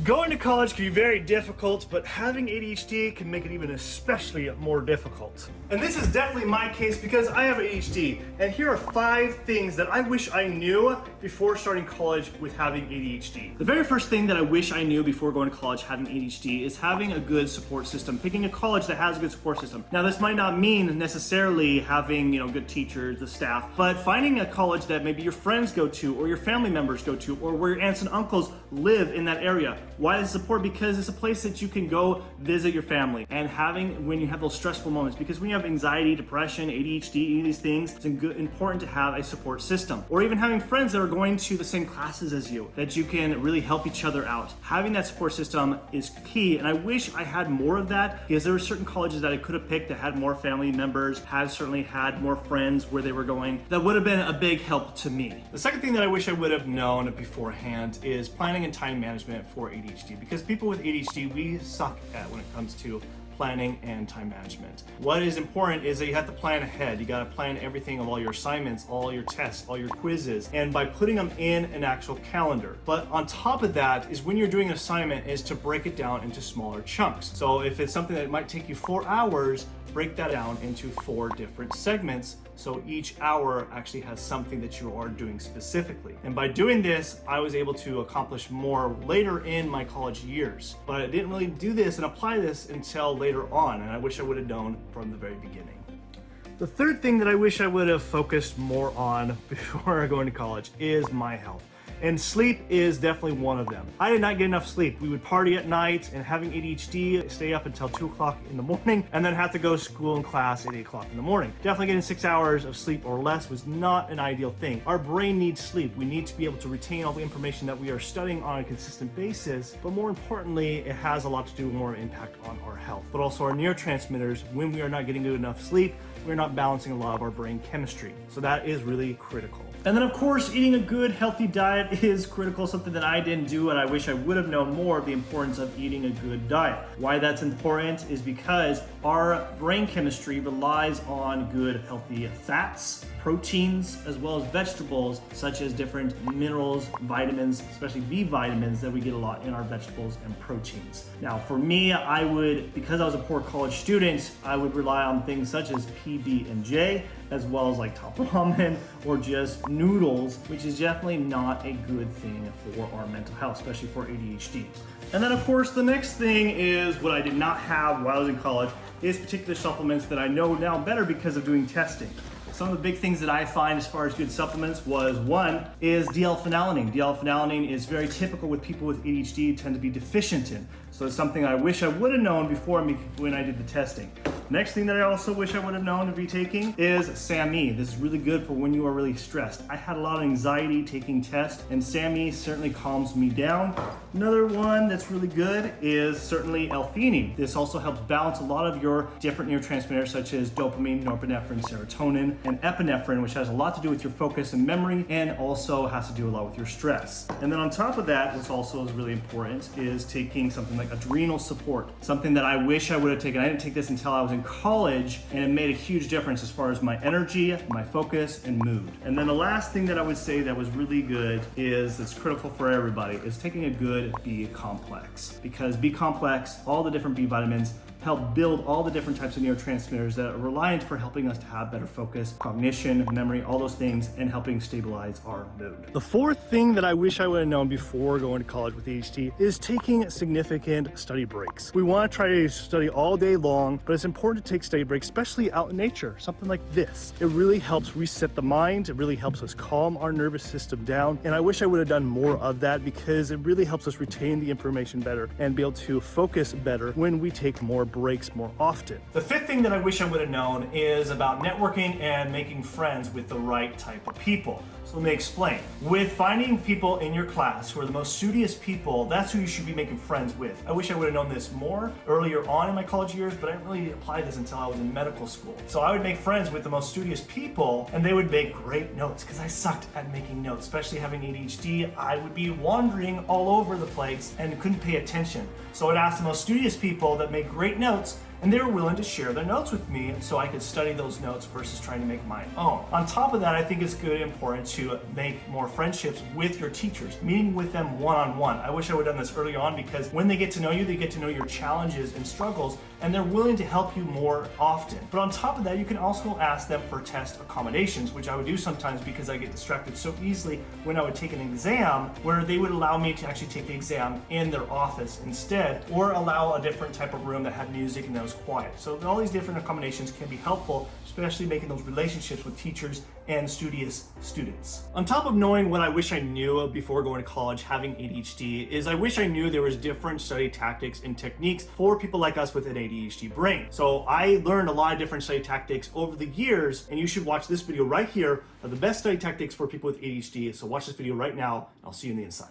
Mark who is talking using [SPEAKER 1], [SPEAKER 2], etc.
[SPEAKER 1] Going to college can be very difficult, but having ADHD can make it even especially more difficult. And this is definitely my case because I have ADHD. And here are 5 things that I wish I knew before starting college with having ADHD. The very first thing that I wish I knew before going to college having ADHD is having a good support system, picking a college that has a good support system. Now, this might not mean necessarily having, good teachers, the staff, but finding a college that maybe your friends go to or your family members go to or where your aunts and uncles live in that area. Why is support? Because it's a place that you can go visit your family and having when you have those stressful moments. Because when you have anxiety, depression, ADHD, any of these things, it's important to have a support system. Or even having friends that are going to the same classes as you, that you can really help each other out. Having that support system is key, and I wish I had more of that because there were certain colleges that I could have picked that had more family members, certainly had more friends where they were going. That would have been a big help to me. The second thing that I wish I would have known beforehand is planning and time management for ADHD. Because people with ADHD, we suck at when it comes to planning and time management. What is important is that you have to plan ahead. You got to plan everything of all your assignments, all your tests, all your quizzes, and by putting them in an actual calendar. But on top of that is when you're doing an assignment is to break it down into smaller chunks. So if it's something that might take you 4 hours, break that down into 4 different segments so each hour actually has something that you are doing specifically. And by doing this, I was able to accomplish more later in my college years. But I didn't really do this and apply this until later on, and I wish I would have known from the very beginning. The third thing that I wish I would have focused more on before going to college is my health. And sleep is definitely one of them. I did not get enough sleep. We would party at night, and having ADHD, stay up until 2 o'clock in the morning, and then have to go to school and class at 8 o'clock in the morning. Definitely getting 6 hours of sleep or less was not an ideal thing. Our brain needs sleep. We need to be able to retain all the information that we are studying on a consistent basis, but more importantly, it has a lot to do with more impact on our health. But also our neurotransmitters, when we are not getting good enough sleep, we're not balancing a lot of our brain chemistry. So that is really critical. And then of course, eating a good, healthy diet is critical, something that I didn't do, and I wish I would have known more of the importance of eating a good diet. Why that's important is because our brain chemistry relies on good, healthy fats, proteins, as well as vegetables, such as different minerals, vitamins, especially B vitamins that we get a lot in our vegetables and proteins. Now, for me, because I was a poor college student, I would rely on things such as PB&J, as well as like top ramen or just noodles, which is definitely not a good thing for our mental health, especially for ADHD. And then of course, the next thing is what I did not have while I was in college is particular supplements that I know now better because of doing testing. Some of the big things that I find as far as good supplements was one is D-L-phenylalanine. D-L-phenylalanine is very typical with people with ADHD tend to be deficient in. So it's something I wish I would have known before when I did the testing. Next thing that I also wish I would have known to be taking is SAMe. This is really good for when you are really stressed. I had a lot of anxiety taking tests, and SAMe certainly calms me down. Another one that's really good is certainly L-theanine. This also helps balance a lot of your different neurotransmitters such as dopamine, norepinephrine, serotonin, and epinephrine, which has a lot to do with your focus and memory, and also has to do a lot with your stress. And then on top of that, which also is really important, is taking something like adrenal support. Something that I wish I would have taken. I didn't take this until I was in college, and it made a huge difference as far as my energy, my focus, and mood. And then the last thing that I would say that was really good that's critical for everybody, is taking a good B complex. Because B complex, all the different B vitamins, help build all the different types of neurotransmitters that are reliant for helping us to have better focus, cognition, memory, all those things, and helping stabilize our mood. The fourth thing that I wish I would have known before going to college with ADHD is taking significant study breaks. We want to try to study all day long, but it's important to take study breaks, especially out in nature, something like this. It really helps reset the mind. It really helps us calm our nervous system down. And I wish I would have done more of that because it really helps us retain the information better and be able to focus better when we take more breaks more often. The fifth thing that I wish I would have known is about networking and making friends with the right type of people. So let me explain. With finding people in your class who are the most studious people, that's who you should be making friends with. I wish I would have known this more earlier on in my college years, but I didn't really apply this until I was in medical school. So I would make friends with the most studious people, and they would make great notes because I sucked at making notes, especially having ADHD. I would be wandering all over the place and couldn't pay attention. So I'd ask the most studious people that made great notes and they were willing to share their notes with me so I could study those notes versus trying to make my own. On top of that, I think it's good and important to make more friendships with your teachers, meeting with them one-on-one. I wish I would have done this early on, because when they get to know you, they get to know your challenges and struggles, and they're willing to help you more often. But on top of that, you can also ask them for test accommodations, which I would do sometimes because I get distracted so easily when I would take an exam, where they would allow me to actually take the exam in their office instead, or allow a different type of room that had music and that was quiet. So all these different accommodations can be helpful, especially making those relationships with teachers and studious students. On top of knowing what I wish I knew before going to college having ADHD, is I wish I knew there was different study tactics and techniques for people like us with an ADHD brain. So I learned a lot of different study tactics over the years, and you should watch this video right here of the best study tactics for people with ADHD. So watch this video right now, and I'll see you on the inside.